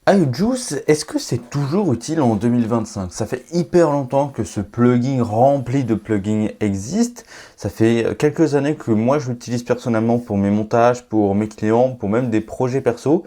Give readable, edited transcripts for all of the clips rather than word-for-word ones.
iJuice, est-ce que c'est toujours utile en 2025? Ça fait hyper longtemps que ce plugin rempli de plugins existe. Ça fait quelques années que moi je l'utilise personnellement pour mes montages, pour mes clients, pour même des projets perso.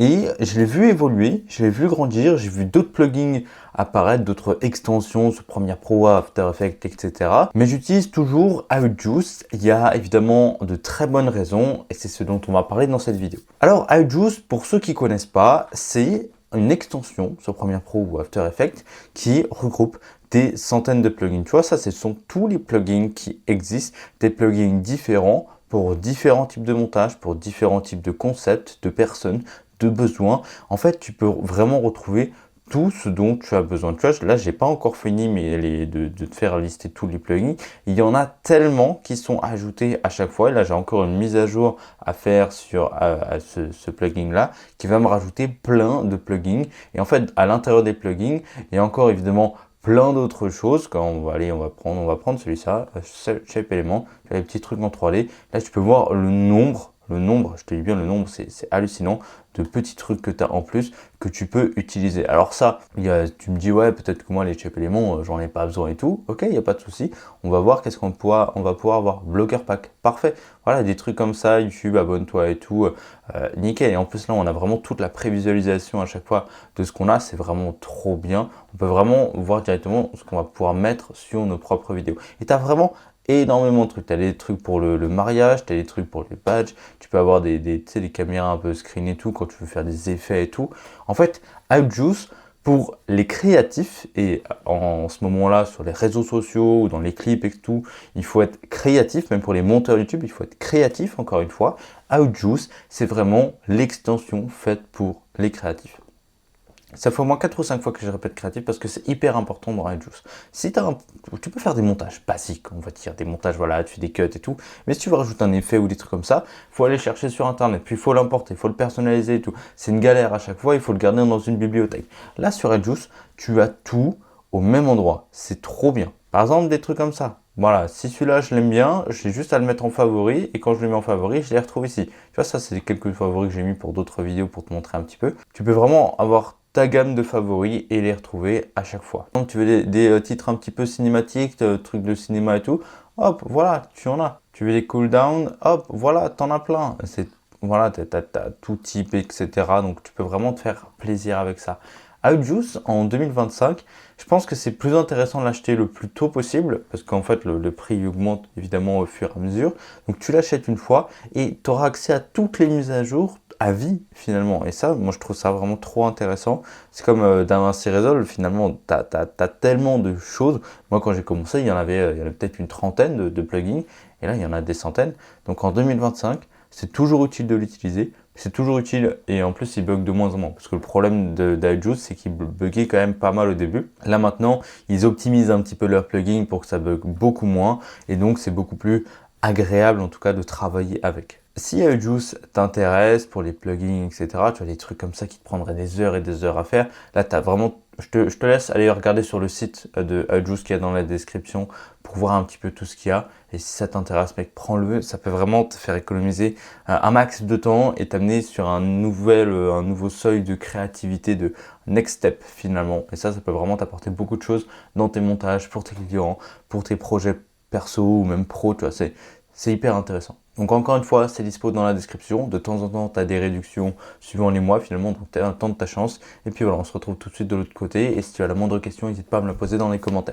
Et je l'ai vu évoluer, je l'ai vu grandir, j'ai vu d'autres plugins apparaître, d'autres extensions sur Premiere Pro, After Effects, etc. Mais j'utilise toujours iJuice. Il y a évidemment de très bonnes raisons et c'est ce dont on va parler dans cette vidéo. Alors iJuice, pour ceux qui ne connaissent pas, c'est une extension sur Premiere Pro ou After Effects qui regroupe des centaines de plugins. Tu vois, ça, ce sont tous les plugins qui existent, des plugins différents pour différents types de montage, pour différents types de concepts, de personnes, de besoins. En fait, tu peux vraiment retrouver tout ce dont tu as besoin. Tu vois, là, j'ai pas encore fini de te faire lister tous les plugins. Il y en a tellement qui sont ajoutés à chaque fois. Et là, j'ai encore une mise à jour à faire sur à ce plugin-là qui va me rajouter plein de plugins. Et en fait, à l'intérieur des plugins, il y a encore évidemment plein d'autres choses. Quand on va aller, on va prendre celui-là, Shape Element, les petits trucs en 3D. Là, tu peux voir le nombre, je te dis bien le nombre, c'est hallucinant, de petits trucs que tu as en plus que tu peux utiliser. Alors ça, tu me dis ouais, peut-être que moi les Shape Element, j'en ai pas besoin et tout. Ok, il n'y a pas de souci. On va voir qu'est-ce on va pouvoir avoir. Blocker Pack, parfait. Voilà, des trucs comme ça, YouTube, abonne-toi et tout, nickel. Et en plus là, on a vraiment toute la prévisualisation à chaque fois de ce qu'on a, c'est vraiment trop bien. On peut vraiment voir directement ce qu'on va pouvoir mettre sur nos propres vidéos. Et tu as vraiment énormément de trucs. Tu as des trucs pour le mariage, tu as des trucs pour les badges, tu peux avoir tu sais, des caméras un peu screen et tout quand tu veux faire des effets et tout. En fait, iJuice, pour les créatifs, et en ce moment-là, sur les réseaux sociaux ou dans les clips et tout, il faut être créatif, même pour les monteurs YouTube, il faut être créatif, encore une fois. iJuice, c'est vraiment l'extension faite pour les créatifs. Ça fait au moins 4 ou 5 fois que je répète créatif parce que c'est hyper important dans iJuice. Si tu peux faire des montages basiques, on va dire, des montages, voilà, tu fais des cuts et tout, mais si tu veux rajouter un effet ou des trucs comme ça, il faut aller chercher sur internet, puis il faut l'importer, il faut le personnaliser et tout. C'est une galère à chaque fois, il faut le garder dans une bibliothèque. Là, sur iJuice, tu as tout au même endroit. C'est trop bien. Par exemple, des trucs comme ça. Voilà, si celui-là je l'aime bien, j'ai juste à le mettre en favori et quand je le mets en favori, je les retrouve ici. Tu vois, ça c'est quelques favoris que j'ai mis pour d'autres vidéos pour te montrer un petit peu. Tu peux vraiment avoir ta gamme de favoris et les retrouver à chaque fois. Donc tu veux des titres un petit peu cinématiques, trucs de cinéma et tout, hop, voilà, tu en as. Tu veux des cooldowns, hop, voilà, t'en as plein. Voilà, t'as tout type, etc. Donc tu peux vraiment te faire plaisir avec ça. iJuice en 2025, je pense que c'est plus intéressant de l'acheter le plus tôt possible parce qu'en fait le prix augmente évidemment au fur et à mesure. Donc tu l'achètes une fois et tu auras accès à toutes les mises à jour à vie finalement. Et ça, moi je trouve ça vraiment trop intéressant. C'est comme DaVinci Resolve, finalement, tu as tellement de choses. Moi quand j'ai commencé, il y en avait peut-être une trentaine de plugins et là il y en a des centaines. Donc en 2025, c'est toujours utile de l'utiliser. C'est toujours utile et en plus il bug de moins en moins parce que le problème d'iJuice c'est qu'il buguait quand même pas mal au début. Là maintenant ils optimisent un petit peu leur plugin pour que ça bug beaucoup moins et donc c'est beaucoup plus agréable en tout cas de travailler avec. Si iJuice t'intéresse pour les plugins etc, tu as des trucs comme ça qui te prendraient des heures et des heures à faire, là tu as vraiment je te laisse aller regarder sur le site de iJuice qu'il y a dans la description pour voir un petit peu tout ce qu'il y a. Et si ça t'intéresse, mec, prends-le. Ça peut vraiment te faire économiser un max de temps et t'amener sur un nouveau seuil de créativité, de next step finalement. Et ça peut vraiment t'apporter beaucoup de choses dans tes montages, pour tes clients, pour tes projets perso ou même pro. Tu vois, c'est hyper intéressant. Donc encore une fois, c'est dispo dans la description. De temps en temps, tu as des réductions suivant les mois finalement, donc tu as un temps de ta chance. Et puis voilà, on se retrouve tout de suite de l'autre côté. Et si tu as la moindre question, n'hésite pas à me la poser dans les commentaires.